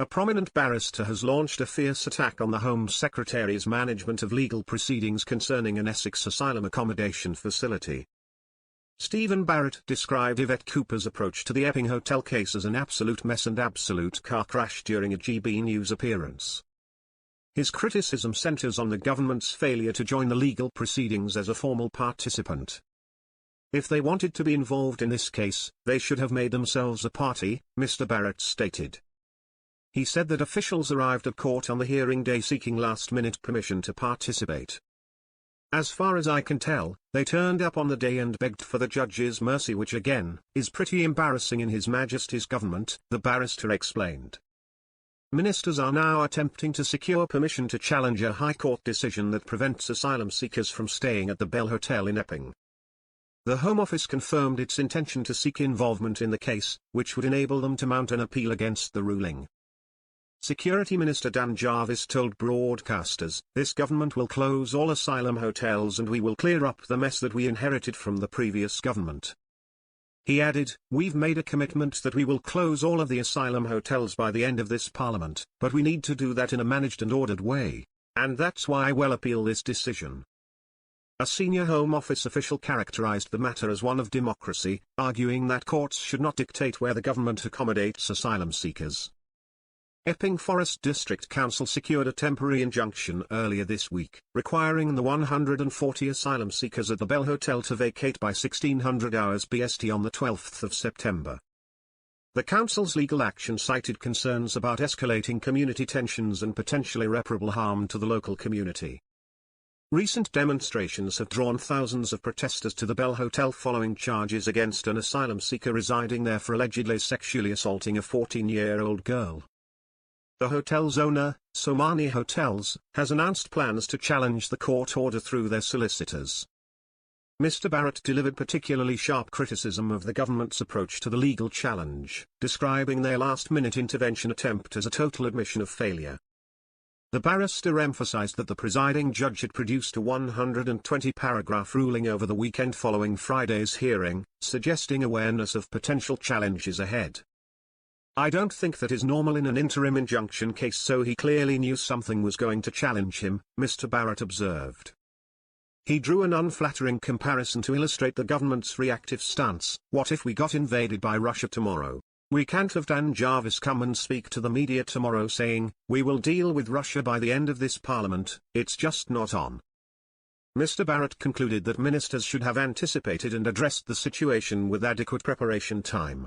A prominent barrister has launched a fierce attack on the Home Secretary's management of legal proceedings concerning an Essex asylum accommodation facility. Stephen Barrett described Yvette Cooper's approach to the Epping Hotel case as an absolute mess and absolute car crash during a GB News appearance. His criticism centres on the government's failure to join the legal proceedings as a formal participant. If they wanted to be involved in this case, they should have made themselves a party, Mr. Barrett stated. He said that officials arrived at court on the hearing day seeking last-minute permission to participate. As far as I can tell, they turned up on the day and begged for the judge's mercy, which again, is pretty embarrassing in His Majesty's government, the barrister explained. Ministers are now attempting to secure permission to challenge a High Court decision that prevents asylum seekers from staying at the Bell Hotel in Epping. The Home Office confirmed its intention to seek involvement in the case, which would enable them to mount an appeal against the ruling. Security Minister Dan Jarvis told broadcasters, "This government will close all asylum hotels and we will clear up the mess that we inherited from the previous government." He added, "We've made a commitment that we will close all of the asylum hotels by the end of this Parliament, but we need to do that in a managed and ordered way, and that's why I will appeal this decision." A senior Home Office official characterised the matter as one of democracy, arguing that courts should not dictate where the government accommodates asylum seekers. Epping Forest District Council secured a temporary injunction earlier this week, requiring the 140 asylum seekers at the Bell Hotel to vacate by 1600 hours BST on the 12th of September. The council's legal action cited concerns about escalating community tensions and potential irreparable harm to the local community. Recent demonstrations have drawn thousands of protesters to the Bell Hotel following charges against an asylum seeker residing there for allegedly sexually assaulting a 14-year-old girl. The hotel's owner, Somani Hotels, has announced plans to challenge the court order through their solicitors. Mr. Barrett delivered particularly sharp criticism of the government's approach to the legal challenge, describing their last-minute intervention attempt as a total admission of failure. The barrister emphasized that the presiding judge had produced a 120-paragraph ruling over the weekend following Friday's hearing, suggesting awareness of potential challenges ahead. "I don't think that is normal in an interim injunction case, so he clearly knew something was going to challenge him," Mr. Barrett observed. He drew an unflattering comparison to illustrate the government's reactive stance. "What if we got invaded by Russia tomorrow? We can't have Dan Jarvis come and speak to the media tomorrow saying, 'We will deal with Russia by the end of this Parliament.' It's just not on." Mr. Barrett concluded that ministers should have anticipated and addressed the situation with adequate preparation time.